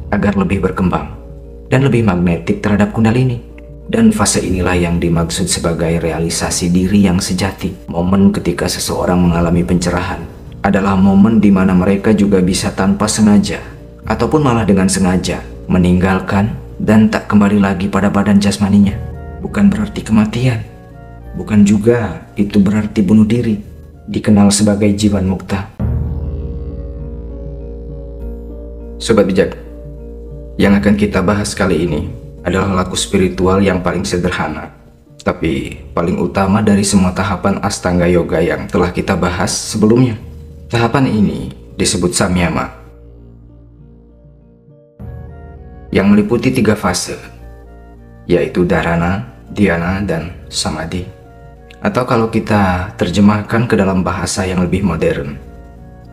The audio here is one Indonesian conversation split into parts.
agar lebih berkembang dan lebih magnetik terhadap kundalini. Dan fase inilah yang dimaksud sebagai realisasi diri yang sejati. Momen ketika seseorang mengalami pencerahan adalah momen di mana mereka juga bisa tanpa sengaja ataupun malah dengan sengaja meninggalkan dan tak kembali lagi pada badan jasmaninya. Bukan berarti kematian, bukan juga itu berarti bunuh diri, dikenal sebagai jiwan mukta. Sobat bijak, yang akan kita bahas kali ini adalah laku spiritual yang paling sederhana, tapi paling utama dari semua tahapan Astanga Yoga yang telah kita bahas sebelumnya. Tahapan ini disebut Samyama, yang meliputi 3 fase, yaitu Dharana, Dhyana, dan Samadhi. Atau kalau kita terjemahkan ke dalam bahasa yang lebih modern,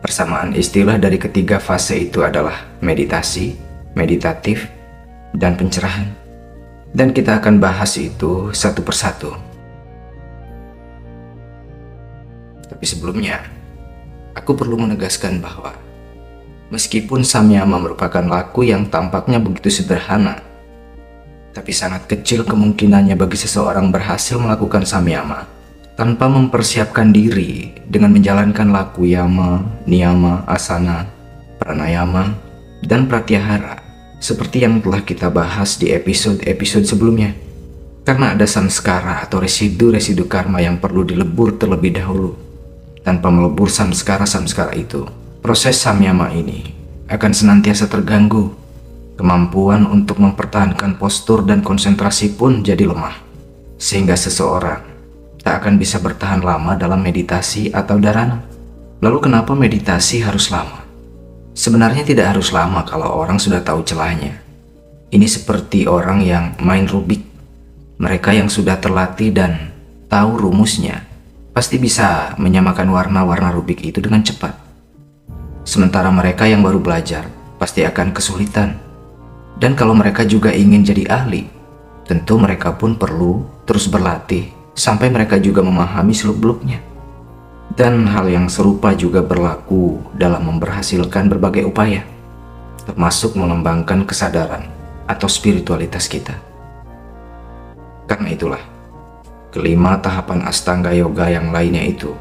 persamaan istilah dari ketiga fase itu adalah meditasi, meditatif, dan pencerahan. Dan kita akan bahas itu satu persatu. Tapi sebelumnya, aku perlu menegaskan bahwa meskipun Samyama merupakan laku yang tampaknya begitu sederhana, tapi sangat kecil kemungkinannya bagi seseorang berhasil melakukan Samyama tanpa mempersiapkan diri dengan menjalankan laku yama, niyama, asana, pranayama, dan pratyahara seperti yang telah kita bahas di episode-episode sebelumnya. Karena ada samskara atau residu-residu karma yang perlu dilebur terlebih dahulu. Tanpa melebur samskara-samskara itu, proses samyama ini akan senantiasa terganggu. Kemampuan untuk mempertahankan postur dan konsentrasi pun jadi lemah, sehingga seseorang tak akan bisa bertahan lama dalam meditasi atau dharana. Lalu kenapa meditasi harus lama? Sebenarnya tidak harus lama kalau orang sudah tahu celahnya. Ini seperti orang yang main Rubik. Mereka yang sudah terlatih dan tahu rumusnya pasti bisa menyamakan warna-warna Rubik itu dengan cepat. Sementara mereka yang baru belajar pasti akan kesulitan. Dan kalau mereka juga ingin jadi ahli, tentu mereka pun perlu terus berlatih sampai mereka juga memahami seluk-beluknya. Dan hal yang serupa juga berlaku dalam memberhasilkan berbagai upaya, termasuk mengembangkan kesadaran atau spiritualitas kita. Karena itulah, kelima tahapan Astanga Yoga yang lainnya itu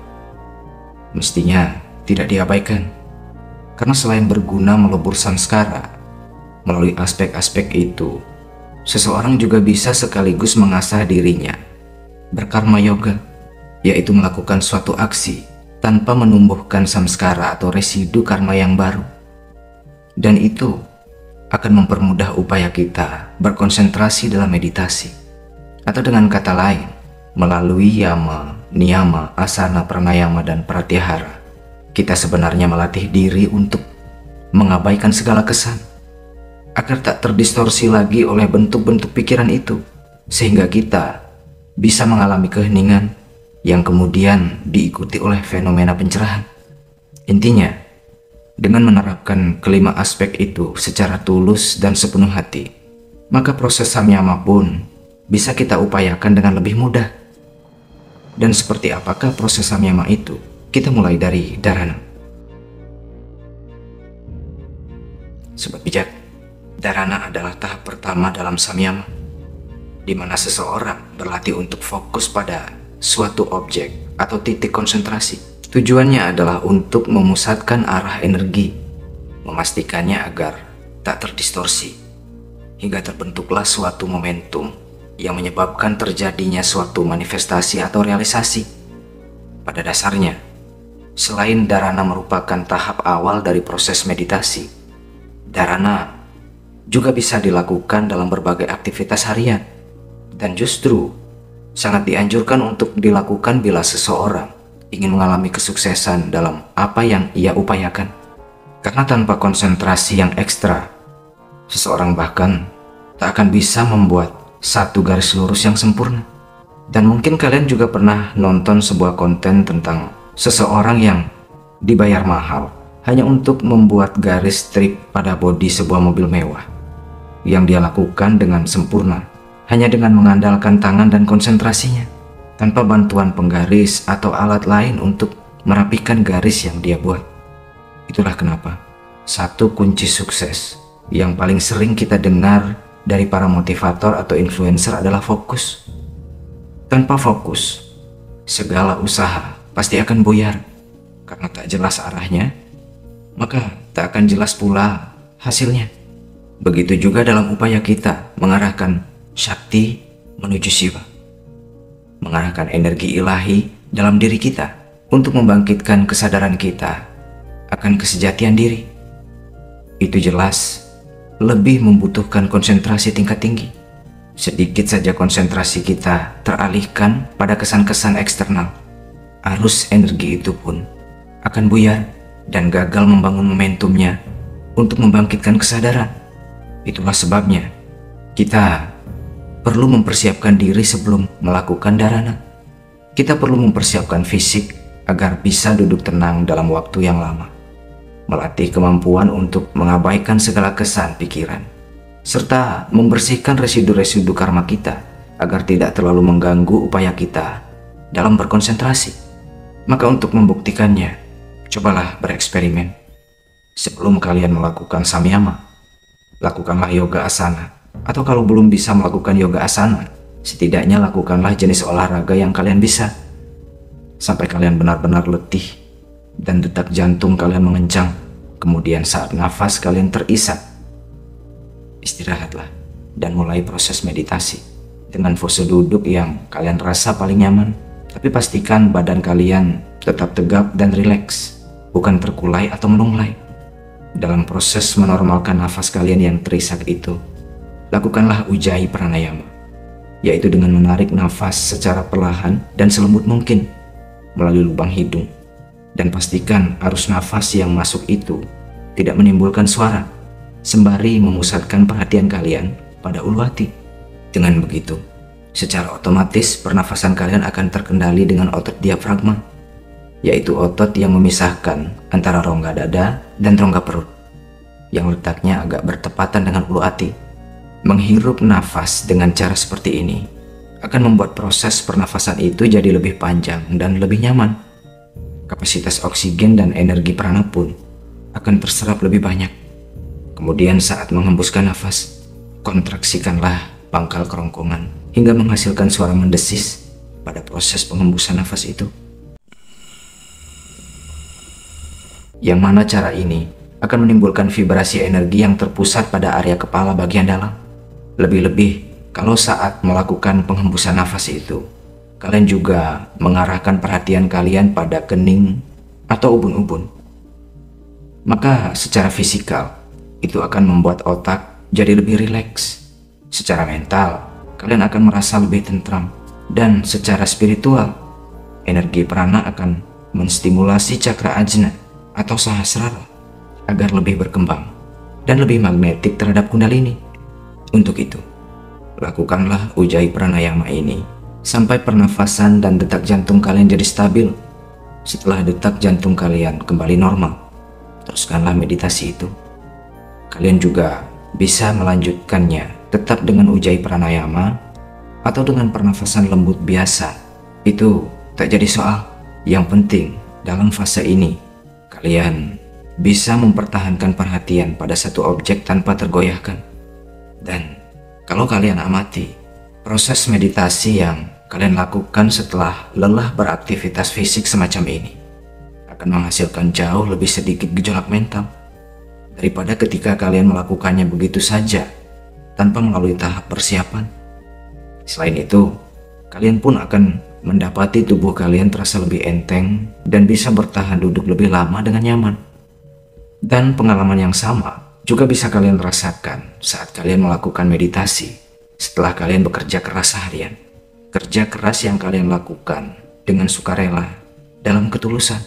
mestinya tidak diabaikan. Karena selain berguna melebur samskara, melalui aspek-aspek itu, seseorang juga bisa sekaligus mengasah dirinya berkarma yoga, yaitu melakukan suatu aksi tanpa menumbuhkan samskara atau residu karma yang baru. Dan itu akan mempermudah upaya kita berkonsentrasi dalam meditasi. Atau dengan kata lain, melalui yama, niyama, asana, pranayama, dan pratyahara, kita sebenarnya melatih diri untuk mengabaikan segala kesan, agar tak terdistorsi lagi oleh bentuk-bentuk pikiran itu, sehingga kita bisa mengalami keheningan yang kemudian diikuti oleh fenomena pencerahan. Intinya, dengan menerapkan kelima aspek itu secara tulus dan sepenuh hati, maka proses samyama pun bisa kita upayakan dengan lebih mudah. Dan seperti apakah proses samyama itu? Kita mulai dari dharana. Sobat bijak, dharana adalah tahap pertama dalam samyama, di mana seseorang berlatih untuk fokus pada suatu objek atau titik konsentrasi. Tujuannya adalah untuk memusatkan arah energi, memastikannya agar tak terdistorsi, hingga terbentuklah suatu momentum yang menyebabkan terjadinya suatu manifestasi atau realisasi. Pada dasarnya, selain dharana merupakan tahap awal dari proses meditasi, dharana juga bisa dilakukan dalam berbagai aktivitas harian. Dan justru sangat dianjurkan untuk dilakukan bila seseorang ingin mengalami kesuksesan dalam apa yang ia upayakan. Karena tanpa konsentrasi yang ekstra, seseorang bahkan tak akan bisa membuat satu garis lurus yang sempurna. Dan mungkin kalian juga pernah nonton sebuah konten tentang seseorang yang dibayar mahal hanya untuk membuat garis strip pada bodi sebuah mobil mewah, yang dia lakukan dengan sempurna hanya dengan mengandalkan tangan dan konsentrasinya, tanpa bantuan penggaris atau alat lain untuk merapikan garis yang dia buat. Itulah kenapa satu kunci sukses Yang paling sering kita dengar dari para motivator atau influencer adalah fokus. Tanpa fokus, segala usaha pasti akan buyar karena tak jelas arahnya, maka tak akan jelas pula hasilnya. Begitu juga dalam upaya kita mengarahkan Shakti menuju Shiva, mengarahkan energi ilahi dalam diri kita untuk membangkitkan kesadaran kita akan kesejatian diri. Itu jelas lebih membutuhkan konsentrasi tingkat tinggi. Sedikit saja konsentrasi kita teralihkan pada kesan-kesan eksternal, arus energi itu pun akan buyar dan gagal membangun momentumnya untuk membangkitkan kesadaran. Itulah sebabnya kita perlu mempersiapkan diri sebelum melakukan dharana. Kita perlu mempersiapkan fisik agar bisa duduk tenang dalam waktu yang lama, melatih kemampuan untuk mengabaikan segala kesan pikiran, serta membersihkan residu-residu karma kita agar tidak terlalu mengganggu upaya kita dalam berkonsentrasi. Maka untuk membuktikannya, cobalah bereksperimen. Sebelum kalian melakukan samyama, lakukanlah yoga asana. Atau kalau belum bisa melakukan yoga asana, setidaknya lakukanlah jenis olahraga yang kalian bisa, sampai kalian benar-benar letih dan detak jantung kalian mengencang. Kemudian saat nafas kalian terisak, istirahatlah dan mulai proses meditasi dengan pose duduk yang kalian rasa paling nyaman. Tapi pastikan badan kalian tetap tegap dan rileks, bukan terkulai atau melunglai. Dalam proses menormalkan nafas kalian yang terisak itu, lakukanlah ujjayi pranayama, yaitu dengan menarik nafas secara perlahan dan selembut mungkin melalui lubang hidung. Dan pastikan arus nafas yang masuk itu tidak menimbulkan suara, sembari memusatkan perhatian kalian pada ulu hati. Dengan begitu, secara otomatis pernafasan kalian akan terkendali dengan otot diafragma, yaitu otot yang memisahkan antara rongga dada dan rongga perut, yang letaknya agak bertepatan dengan ulu hati. Menghirup nafas dengan cara seperti ini akan membuat proses pernafasan itu jadi lebih panjang dan lebih nyaman. Kapasitas oksigen dan energi prana pun akan terserap lebih banyak. Kemudian saat menghembuskan nafas, kontraksikanlah pangkal kerongkongan hingga menghasilkan suara mendesis pada proses penghembusan nafas itu. Yang mana cara ini akan menimbulkan vibrasi energi yang terpusat pada area kepala bagian dalam. Lebih-lebih kalau saat melakukan penghembusan nafas itu, kalian juga mengarahkan perhatian kalian pada kening atau ubun-ubun. Maka secara fisikal, itu akan membuat otak jadi lebih rileks. Secara mental, kalian akan merasa lebih tentram. Dan secara spiritual, energi prana akan menstimulasi cakra ajna atau sahasrara agar lebih berkembang dan lebih magnetik terhadap kundalini. Untuk itu, lakukanlah ujjayi pranayama ini sampai pernafasan dan detak jantung kalian jadi stabil. Setelah detak jantung kalian kembali normal, teruskanlah meditasi itu. Kalian juga bisa melanjutkannya tetap dengan ujjayi pranayama atau dengan pernafasan lembut biasa. Itu tak jadi soal. Yang penting dalam fase ini, kalian bisa mempertahankan perhatian pada satu objek tanpa tergoyahkan. Dan kalau kalian amati proses meditasi yang kalian lakukan setelah lelah beraktivitas fisik semacam ini, akan menghasilkan jauh lebih sedikit gejolak mental daripada ketika kalian melakukannya begitu saja tanpa melalui tahap persiapan. Selain itu, kalian pun akan mendapati tubuh kalian terasa lebih enteng dan bisa bertahan duduk lebih lama dengan nyaman. Dan pengalaman yang sama juga bisa kalian rasakan saat kalian melakukan meditasi setelah kalian bekerja keras seharian. Kerja keras yang kalian lakukan dengan sukarela dalam ketulusan,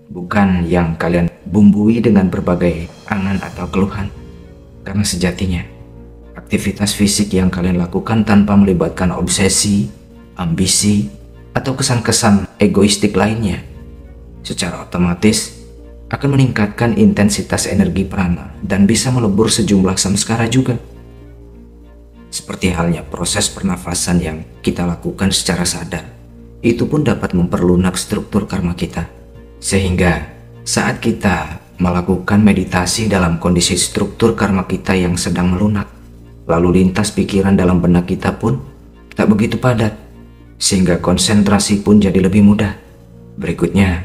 bukan yang kalian bumbui dengan berbagai angan atau keluhan. Karena sejatinya, aktivitas fisik yang kalian lakukan tanpa melibatkan obsesi, ambisi, atau kesan-kesan egoistik lainnya, secara otomatis akan meningkatkan intensitas energi prana dan bisa melebur sejumlah samskara juga. Seperti halnya proses pernafasan yang kita lakukan secara sadar, itu pun dapat memperlunak struktur karma kita. Sehingga saat kita melakukan meditasi dalam kondisi struktur karma kita yang sedang melunak. Lalu lintas pikiran dalam benak kita pun tak begitu padat, sehingga konsentrasi pun jadi lebih mudah. Berikutnya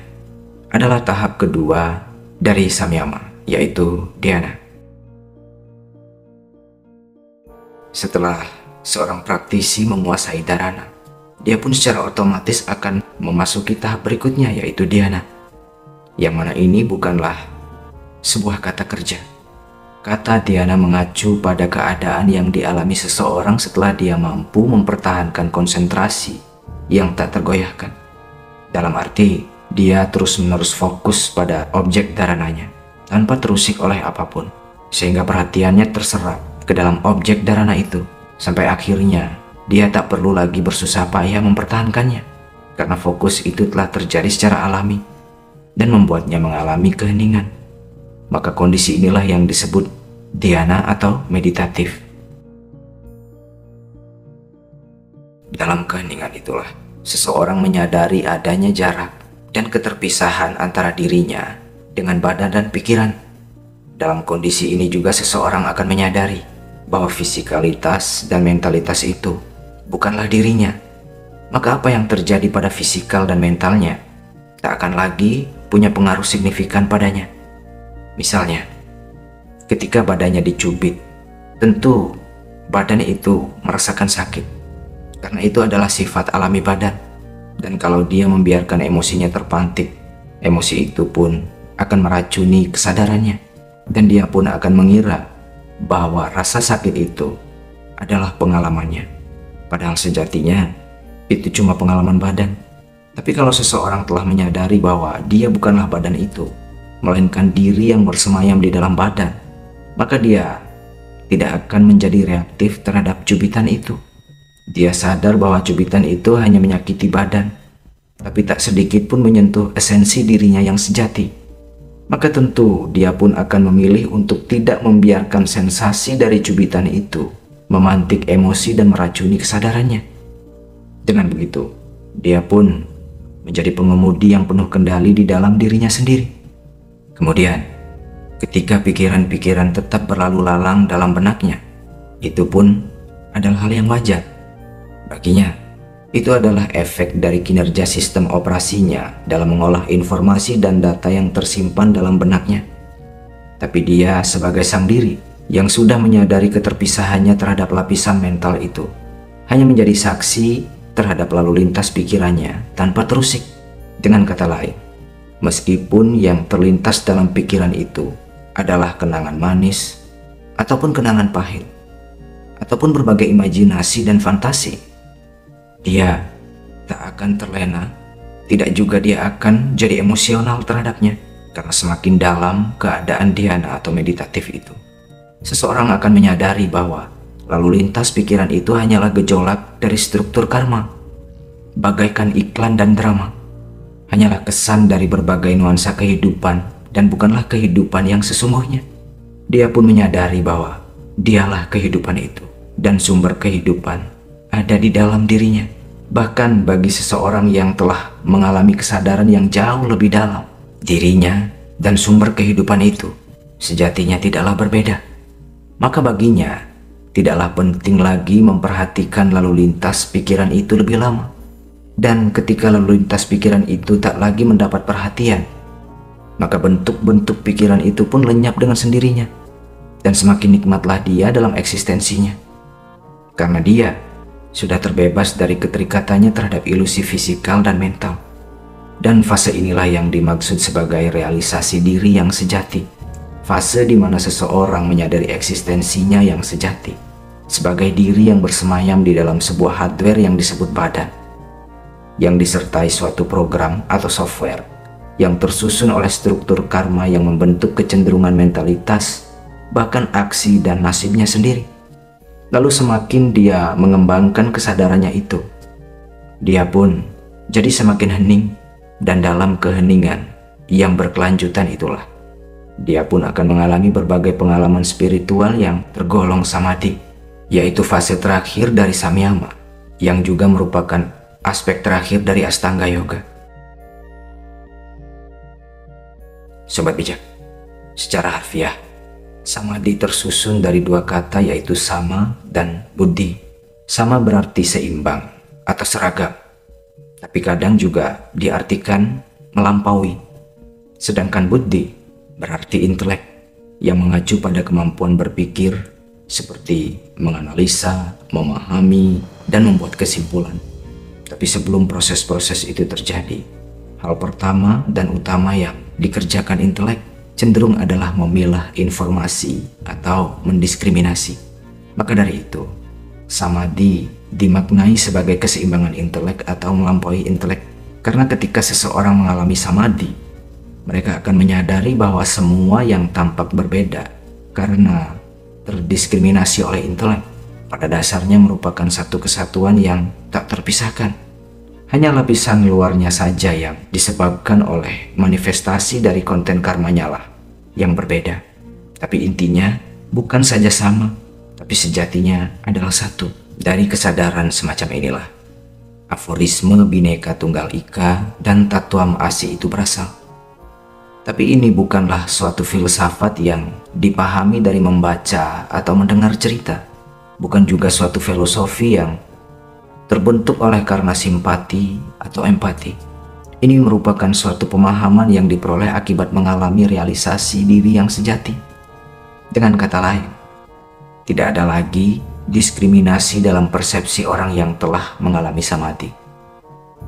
adalah tahap kedua dari samyama, yaitu dhyana. Setelah seorang praktisi menguasai dharana, dia pun secara otomatis akan memasuki tahap berikutnya, yaitu dhyana. Yang mana ini bukanlah sebuah kata kerja. Kata dhyana mengacu pada keadaan yang dialami seseorang setelah dia mampu mempertahankan konsentrasi yang tak tergoyahkan. Dalam arti, dia terus-menerus fokus pada objek dharananya tanpa terusik oleh apapun, sehingga perhatiannya terserap ke dalam objek dharana itu, sampai akhirnya dia tak perlu lagi bersusah payah mempertahankannya, karena fokus itu telah terjadi secara alami dan membuatnya mengalami keheningan. Maka kondisi inilah yang disebut dhyana atau meditatif. Dalam keheningan itulah seseorang menyadari adanya jarak dan keterpisahan antara dirinya dengan badan dan pikiran. Dalam kondisi ini juga seseorang akan menyadari bahwa fisikalitas dan mentalitas itu bukanlah dirinya. Maka apa yang terjadi pada fisikal dan mentalnya tak akan lagi punya pengaruh signifikan padanya. Misalnya, ketika badannya dicubit, tentu badan itu merasakan sakit, karena itu adalah sifat alami badan. Dan kalau dia membiarkan emosinya terpantik, emosi itu pun akan meracuni kesadarannya, dan dia pun akan mengira bahwa rasa sakit itu adalah pengalamannya. Padahal sejatinya itu cuma pengalaman badan. Tapi kalau seseorang telah menyadari bahwa dia bukanlah badan itu, melainkan diri yang bersemayam di dalam badan, maka dia tidak akan menjadi reaktif terhadap cubitan itu. Dia sadar bahwa cubitan itu hanya menyakiti badan, tapi tak sedikit pun menyentuh esensi dirinya yang sejati. Maka tentu dia pun akan memilih untuk tidak membiarkan sensasi dari cubitan itu memantik emosi dan meracuni kesadarannya. Dengan begitu, dia pun menjadi pengemudi yang penuh kendali di dalam dirinya sendiri. Kemudian, ketika pikiran-pikiran tetap berlalu lalang dalam benaknya, itu pun adalah hal yang wajar. Baginya, itu adalah efek dari kinerja sistem operasinya dalam mengolah informasi dan data yang tersimpan dalam benaknya. Tapi dia sebagai sang diri yang sudah menyadari keterpisahannya terhadap lapisan mental itu, hanya menjadi saksi terhadap lalu lintas pikirannya tanpa terusik. Dengan kata lain, meskipun yang terlintas dalam pikiran itu adalah kenangan manis, ataupun kenangan pahit, ataupun berbagai imajinasi dan fantasi, dia tak akan terlena, tidak juga dia akan jadi emosional terhadapnya, karena semakin dalam keadaan dhyana atau meditatif itu, seseorang akan menyadari bahwa lalu lintas pikiran itu hanyalah gejolak dari struktur karma, bagaikan iklan dan drama, hanyalah kesan dari berbagai nuansa kehidupan dan bukanlah kehidupan yang sesungguhnya. Dia pun menyadari bahwa dialah kehidupan itu dan sumber kehidupan ada di dalam dirinya. Bahkan bagi seseorang yang telah mengalami kesadaran yang jauh lebih dalam, dirinya dan sumber kehidupan itu sejatinya tidaklah berbeda. Maka baginya tidaklah penting lagi memperhatikan lalu lintas pikiran itu lebih lama. Dan ketika lalu lintas pikiran itu tak lagi mendapat perhatian, maka bentuk-bentuk pikiran itu pun lenyap dengan sendirinya. Dan semakin nikmatlah dia dalam eksistensinya, karena dia sudah terbebas dari keterikatannya terhadap ilusi fisikal dan mental. Dan fase inilah yang dimaksud sebagai realisasi diri yang sejati. Fase di mana seseorang menyadari eksistensinya yang sejati sebagai diri yang bersemayam di dalam sebuah hardware yang disebut badan, yang disertai suatu program atau software yang tersusun oleh struktur karma yang membentuk kecenderungan mentalitas, bahkan aksi dan nasibnya sendiri. Lalu semakin dia mengembangkan kesadarannya itu, dia pun jadi semakin hening, dan dalam keheningan yang berkelanjutan itulah dia pun akan mengalami berbagai pengalaman spiritual yang tergolong samadhi, yaitu fase terakhir dari samyama, yang juga merupakan aspek terakhir dari Ashtanga Yoga. Sobat bijak, Secara harfiah, samadhi tersusun dari dua kata yaitu sama dan buddhi. Sama berarti seimbang atau seragam, tapi kadang juga diartikan melampaui. Sedangkan buddhi berarti intelek yang mengacu pada kemampuan berpikir seperti menganalisa, memahami, dan membuat kesimpulan. Tapi sebelum proses-proses itu terjadi, hal pertama dan utama yang dikerjakan intelek cenderung adalah memilah informasi atau mendiskriminasi. Maka dari itu, samadhi dimaknai sebagai keseimbangan intelek atau melampaui intelek. Karena ketika seseorang mengalami samadhi, mereka akan menyadari bahwa semua yang tampak berbeda karena terdiskriminasi oleh intelek pada dasarnya merupakan satu kesatuan yang tak terpisahkan. Hanya lapisan luarnya saja yang disebabkan oleh manifestasi dari konten karmanya lah yang berbeda. Tapi intinya bukan saja sama, tapi sejatinya adalah satu. Dari kesadaran semacam inilah aforisme Bhinneka Tunggal Ika dan Tattvam Asi itu berasal. Tapi ini bukanlah suatu filsafat yang dipahami dari membaca atau mendengar cerita. Bukan juga suatu filosofi yang terbentuk oleh karena simpati atau empati. Ini merupakan suatu pemahaman yang diperoleh akibat mengalami realisasi diri yang sejati. Dengan kata lain, tidak ada lagi diskriminasi dalam persepsi orang yang telah mengalami samadhi.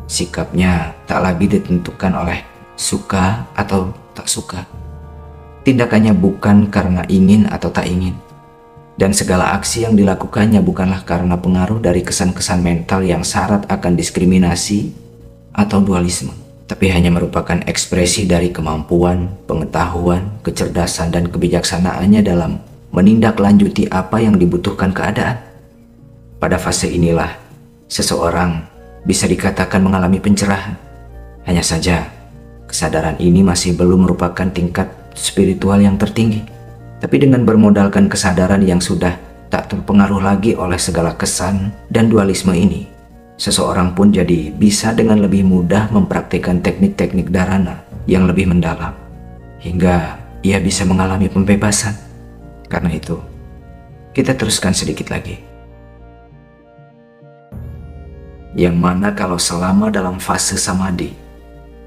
Sikapnya tak lagi ditentukan oleh suka atau tak suka. Tindakannya bukan karena ingin atau tak ingin. Dan segala aksi yang dilakukannya bukanlah karena pengaruh dari kesan-kesan mental yang syarat akan diskriminasi atau dualisme, tapi hanya merupakan ekspresi dari kemampuan, pengetahuan, kecerdasan, dan kebijaksanaannya dalam menindaklanjuti apa yang dibutuhkan keadaan. Pada fase inilah, seseorang bisa dikatakan mengalami pencerahan. Hanya saja, kesadaran ini masih belum merupakan tingkat spiritual yang tertinggi. Tapi dengan bermodalkan kesadaran yang sudah tak terpengaruh lagi oleh segala kesan dan dualisme ini, seseorang pun jadi bisa dengan lebih mudah mempraktikkan teknik-teknik dharana yang lebih mendalam, hingga ia bisa mengalami pembebasan. Karena itu, kita teruskan sedikit lagi. Yang mana kalau selama dalam fase samadhi,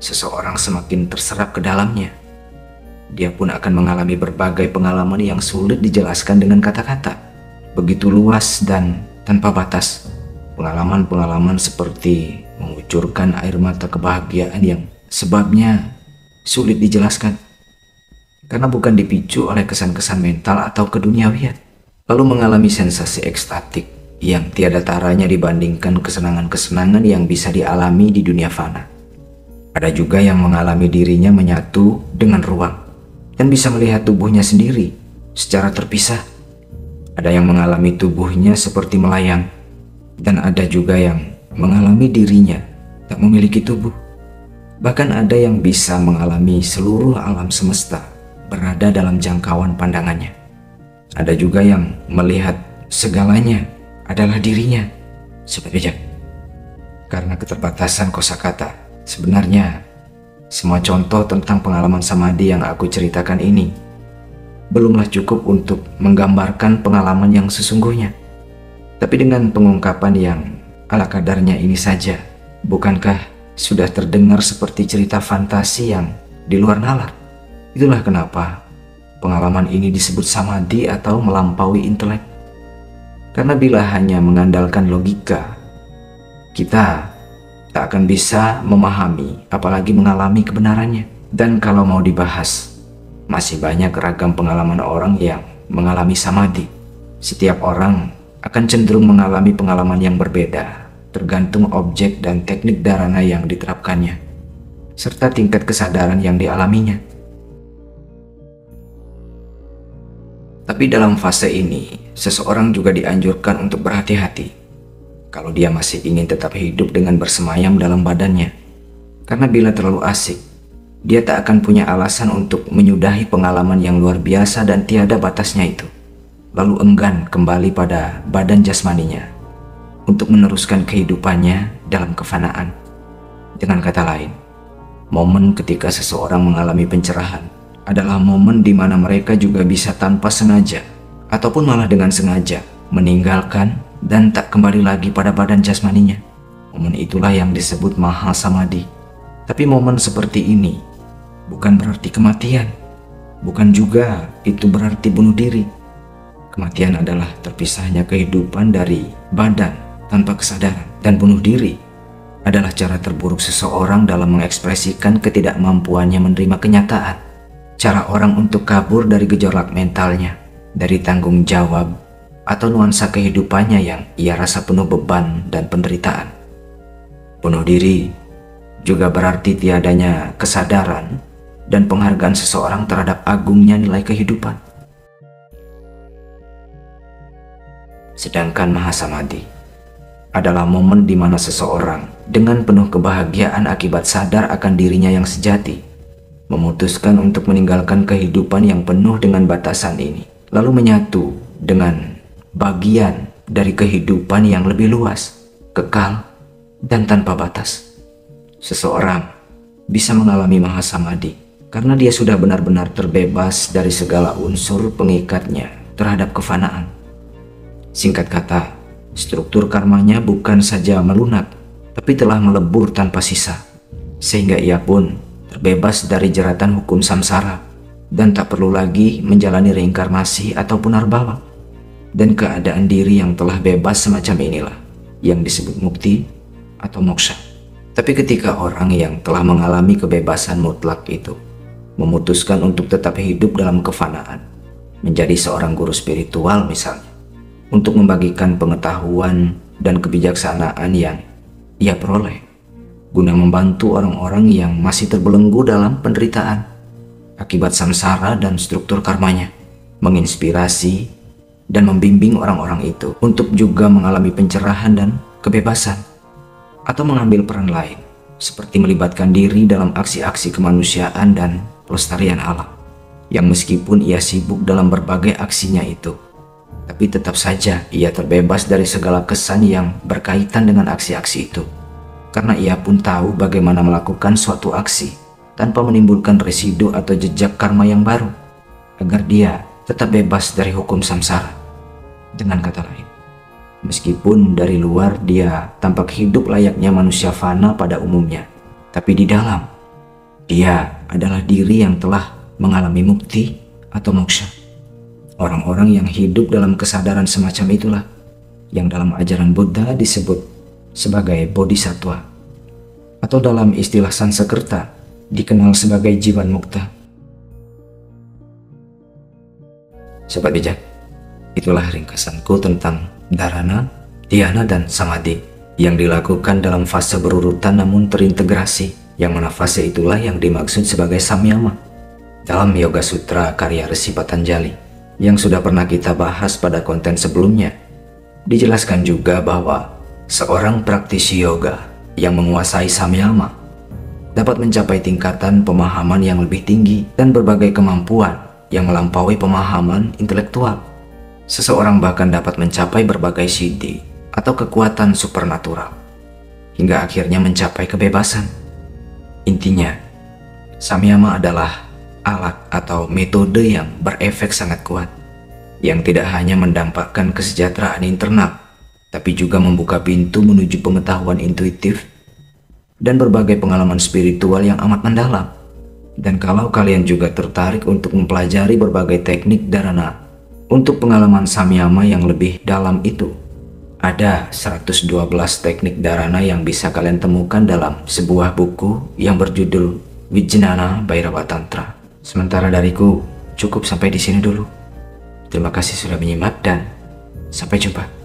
seseorang semakin terserap ke dalamnya, dia pun akan mengalami berbagai pengalaman yang sulit dijelaskan dengan kata-kata. Begitu luas dan tanpa batas. Pengalaman-pengalaman seperti mengucurkan air mata kebahagiaan yang sebabnya sulit dijelaskan. Karena bukan dipicu oleh kesan-kesan mental atau keduniawian. Lalu mengalami sensasi ekstatik yang tiada taranya dibandingkan kesenangan-kesenangan yang bisa dialami di dunia fana. Ada juga yang mengalami dirinya menyatu dengan ruang dan bisa melihat tubuhnya sendiri secara terpisah. Ada yang mengalami tubuhnya seperti melayang, dan ada juga yang mengalami dirinya tak memiliki tubuh. Bahkan ada yang bisa mengalami seluruh alam semesta berada dalam jangkauan pandangannya. Ada juga yang melihat segalanya adalah dirinya. Sobat bijak, karena keterbatasan kosakata, sebenarnya semua contoh tentang pengalaman samadhi yang aku ceritakan ini belumlah cukup untuk menggambarkan pengalaman yang sesungguhnya. Tapi dengan pengungkapan yang ala kadarnya ini saja, bukankah sudah terdengar seperti cerita fantasi yang di luar nalar? Itulah kenapa pengalaman ini disebut samadhi atau melampaui intelek. Karena bila hanya mengandalkan logika, kita tak akan bisa memahami, apalagi mengalami kebenarannya. Dan kalau mau dibahas, masih banyak ragam pengalaman orang yang mengalami samadhi. Setiap orang akan cenderung mengalami pengalaman yang berbeda, tergantung objek dan teknik dharana yang diterapkannya, serta tingkat kesadaran yang dialaminya. Tapi dalam fase ini, seseorang juga dianjurkan untuk berhati-hati kalau dia masih ingin tetap hidup dengan bersemayam dalam badannya. Karena bila terlalu asik, dia tak akan punya alasan untuk menyudahi pengalaman yang luar biasa dan tiada batasnya itu, lalu enggan kembali pada badan jasmaninya untuk meneruskan kehidupannya dalam kefanaan. Dengan kata lain, momen ketika seseorang mengalami pencerahan adalah momen di mana mereka juga bisa tanpa sengaja ataupun malah dengan sengaja meninggalkan dan tak kembali lagi pada badan jasmaninya. Momen itulah yang disebut maha samadhi. Tapi momen seperti ini bukan berarti kematian, bukan juga itu berarti bunuh diri. Kematian adalah terpisahnya kehidupan dari badan tanpa kesadaran, dan bunuh diri adalah cara terburuk seseorang dalam mengekspresikan ketidakmampuannya menerima kenyataan. Cara orang untuk kabur dari gejolak mentalnya, dari tanggung jawab atau nuansa kehidupannya yang ia rasa penuh beban dan penderitaan. Bunuh diri juga berarti tiadanya kesadaran dan penghargaan seseorang terhadap agungnya nilai kehidupan. Sedangkan mahasamadhi adalah momen di mana seseorang dengan penuh kebahagiaan akibat sadar akan dirinya yang sejati, memutuskan untuk meninggalkan kehidupan yang penuh dengan batasan ini, lalu menyatu dengan bagian dari kehidupan yang lebih luas, kekal, dan tanpa batas. Seseorang bisa mengalami mahasamadhi karena dia sudah benar-benar terbebas dari segala unsur pengikatnya terhadap kefanaan. Singkat kata, struktur karmanya bukan saja melunak, tapi telah melebur tanpa sisa, sehingga ia pun terbebas dari jeratan hukum samsara dan tak perlu lagi menjalani reinkarnasi atau punarbhawa. Dan keadaan diri yang telah bebas semacam inilah yang disebut mukti atau moksha. Tapi ketika orang yang telah mengalami kebebasan mutlak itu memutuskan untuk tetap hidup dalam kefanaan, menjadi seorang guru spiritual misalnya, untuk membagikan pengetahuan dan kebijaksanaan yang ia peroleh guna membantu orang-orang yang masih terbelenggu dalam penderitaan akibat samsara dan struktur karmanya, menginspirasi dan membimbing orang-orang itu untuk juga mengalami pencerahan dan kebebasan, atau mengambil peran lain seperti melibatkan diri dalam aksi-aksi kemanusiaan dan pelestarian alam, yang meskipun ia sibuk dalam berbagai aksinya itu, tapi tetap saja ia terbebas dari segala kesan yang berkaitan dengan aksi-aksi itu, karena ia pun tahu bagaimana melakukan suatu aksi tanpa menimbulkan residu atau jejak karma yang baru, agar dia tetap bebas dari hukum samsara. Dengan kata lain, meskipun dari luar dia tampak hidup layaknya manusia fana pada umumnya, tapi di dalam dia adalah diri yang telah mengalami mukti atau moksha. Orang-orang yang hidup dalam kesadaran semacam itulah yang dalam ajaran Buddha disebut sebagai bodhisattva, atau dalam istilah Sansekerta dikenal sebagai jiwan mukta. Sobat bijak, itulah ringkasanku tentang dharana, dhyana, dan samadhi yang dilakukan dalam fase berurutan namun terintegrasi, yang mana fase itulah yang dimaksud sebagai samyama dalam Yoga Sutra karya Resi Patanjali yang sudah pernah kita bahas pada konten sebelumnya. Dijelaskan juga bahwa seorang praktisi yoga yang menguasai samyama dapat mencapai tingkatan pemahaman yang lebih tinggi dan berbagai kemampuan yang melampaui pemahaman intelektual. Seseorang bahkan dapat mencapai berbagai siddhi atau kekuatan supernatural hingga akhirnya mencapai kebebasan. Intinya, samyama adalah alat atau metode yang berefek sangat kuat, yang tidak hanya mendampakkan kesejahteraan internal, tapi juga membuka pintu menuju pengetahuan intuitif dan berbagai pengalaman spiritual yang amat mendalam. Dan kalau kalian juga tertarik untuk mempelajari berbagai teknik dharana untuk pengalaman samyama yang lebih dalam itu, ada 112 teknik dharana yang bisa kalian temukan dalam sebuah buku yang berjudul Vijnana Bhairava Tantra. Sementara dariku cukup sampai di sini dulu. Terima kasih sudah menyimak dan sampai jumpa.